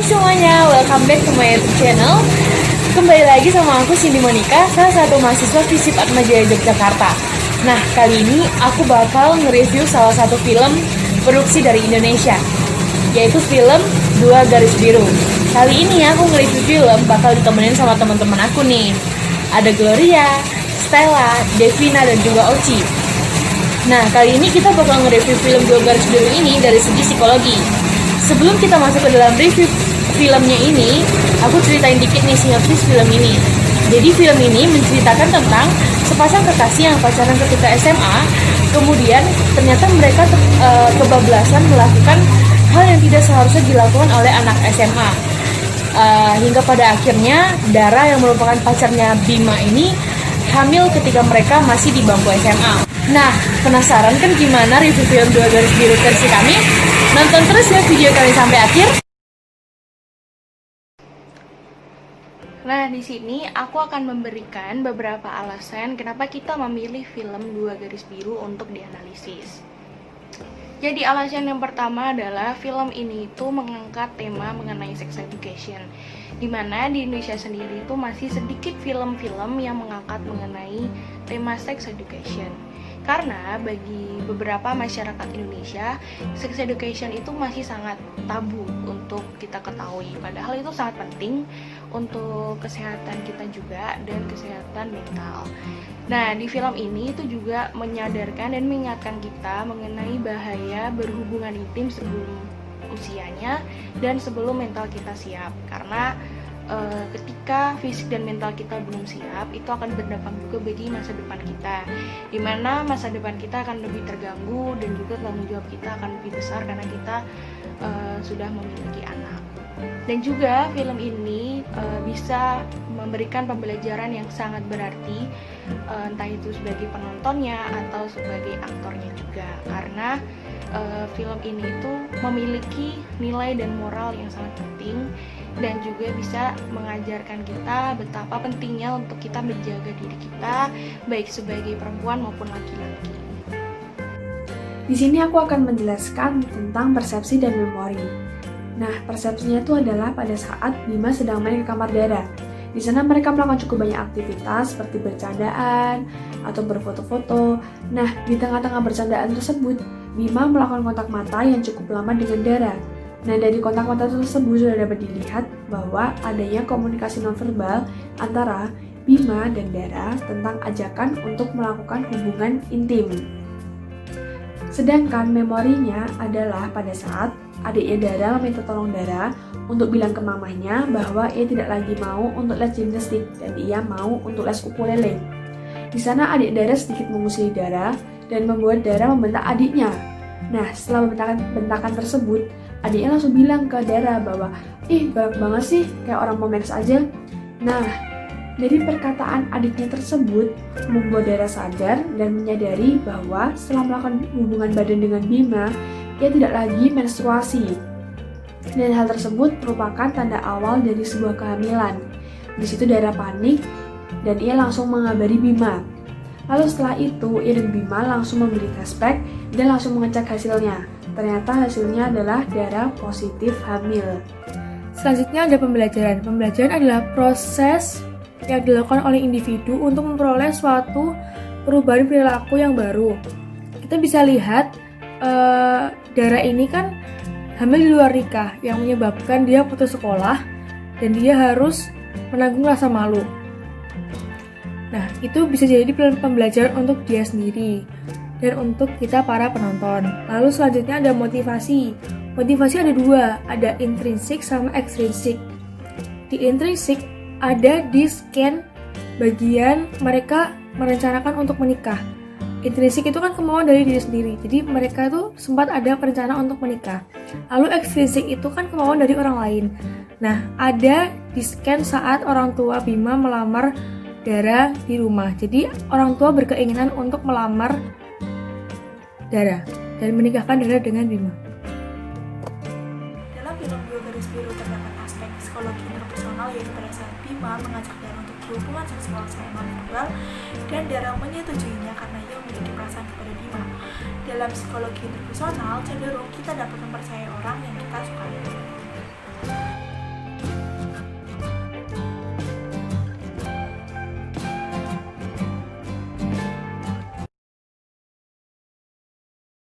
semuanya, welcome back to my YouTube channel. Kembali lagi sama aku Cindy Monica, salah satu mahasiswa FISIP Atmajaya Yogyakarta. Nah, kali ini aku bakal nge-review salah satu film produksi dari Indonesia, yaitu film Dua Garis Biru. Kali ini aku nge-review film bakal ditemenin sama teman-teman aku nih. Ada Gloria, Stella, Devina, dan juga Oci. Nah, kali ini kita bakal nge-review film Dua Garis Biru ini dari segi psikologi. Sebelum kita masuk ke dalam review filmnya ini, aku ceritain dikit nih sinopsis film ini. Jadi film ini menceritakan tentang sepasang kekasih yang pacaran ketika SMA, kemudian ternyata mereka kebablasan melakukan hal yang tidak seharusnya dilakukan oleh anak SMA. Hingga pada akhirnya Dara yang merupakan pacarnya Bima ini hamil ketika mereka masih di bangku SMA. Nah, penasaran kan gimana review film Dua Garis Biru versi kami? Nonton terus ya video kami sampai akhir. Nah, di sini aku akan memberikan beberapa alasan kenapa kita memilih film Dua Garis Biru untuk dianalisis. Jadi alasan yang pertama adalah film ini itu mengangkat tema mengenai sex education, dimana di Indonesia sendiri itu masih sedikit film-film yang mengangkat mengenai tema sex education. Karena bagi beberapa masyarakat Indonesia, sex education itu masih sangat tabu untuk kita ketahui. Padahal itu sangat penting untuk kesehatan kita juga dan kesehatan mental. Nah, di film ini itu juga menyadarkan dan mengingatkan kita mengenai bahaya berhubungan intim sebelum usianya dan sebelum mental kita siap. Karena ketika fisik dan mental kita belum siap, itu akan berdampak juga bagi masa depan kita, dimana masa depan kita akan lebih terganggu dan juga tanggung jawab kita akan lebih besar karena kita sudah memiliki anak. Dan juga film ini bisa memberikan pembelajaran yang sangat berarti, entah itu sebagai penontonnya atau sebagai aktornya juga, karena film ini itu memiliki nilai dan moral yang sangat penting dan juga bisa mengajarkan kita betapa pentingnya untuk kita menjaga diri kita baik sebagai perempuan maupun laki-laki. Di sini aku akan menjelaskan tentang persepsi dan memori. Nah, persepsinya itu adalah pada saat Bima sedang main ke kamar Dara. Di sana mereka melakukan cukup banyak aktivitas seperti bercandaan atau berfoto-foto. Nah, di tengah-tengah bercandaan tersebut, Bima melakukan kontak mata yang cukup lama dengan Dara. Nah, dari kontak mata tersebut sudah dapat dilihat bahwa adanya komunikasi nonverbal antara Bima dan Dara tentang ajakan untuk melakukan hubungan intim. Sedangkan memorinya adalah pada saat adiknya Dara meminta tolong Dara untuk bilang ke mamahnya bahwa ia tidak lagi mau untuk les gimnastik dan ia mau untuk les ukulele. Di sana adik Dara sedikit mengusili Dara dan membuat Dara membentak adiknya. Nah, setelah bentakan tersebut, adiknya langsung bilang ke Dara bahwa, galak banget sih, kayak orang mau mens aja. Nah, dari perkataan adiknya tersebut, membuat Dara sadar dan menyadari bahwa setelah melakukan hubungan badan dengan Bima, ia tidak lagi menstruasi. Dan hal tersebut merupakan tanda awal dari sebuah kehamilan. Di situ Dara panik dan ia langsung mengabari Bima. Lalu setelah itu, ia dan Bima langsung membeli test pack dan langsung mengecek hasilnya. Ternyata hasilnya adalah Dara positif hamil. Selanjutnya ada pembelajaran. Pembelajaran adalah proses yang dilakukan oleh individu untuk memperoleh suatu perubahan perilaku yang baru. Kita bisa lihat Dara ini kan hamil di luar nikah yang menyebabkan dia putus sekolah dan dia harus menanggung rasa malu. Nah, itu bisa jadi pembelajaran untuk dia sendiri dan untuk kita para penonton. Lalu selanjutnya ada motivasi. Motivasi ada dua, ada intrinsik sama ekstrinsik. Di intrinsik ada di scan bagian mereka merencanakan untuk menikah. Intrinsik itu kan kemauan dari diri sendiri, jadi mereka tuh sempat ada perencanaan untuk menikah. Lalu ekstrinsik itu kan kemauan dari orang lain. Nah, ada di scan saat orang tua Bima melamar Dara di rumah. Jadi orang tua berkeinginan untuk melamar Dara dan menikahkan Dara dengan Bima. Dalam film Dua Garis Biru terdapat aspek psikologi interpersonal, yaitu pada saat Bima mengajak Dara untuk berhubungan seksual secara nonverbal dan Dara menyetujuinya karena ia memiliki perasaan kepada Bima. Dalam psikologi interpersonal, cenderung kita dapat mempercayai orang yang kita sukai.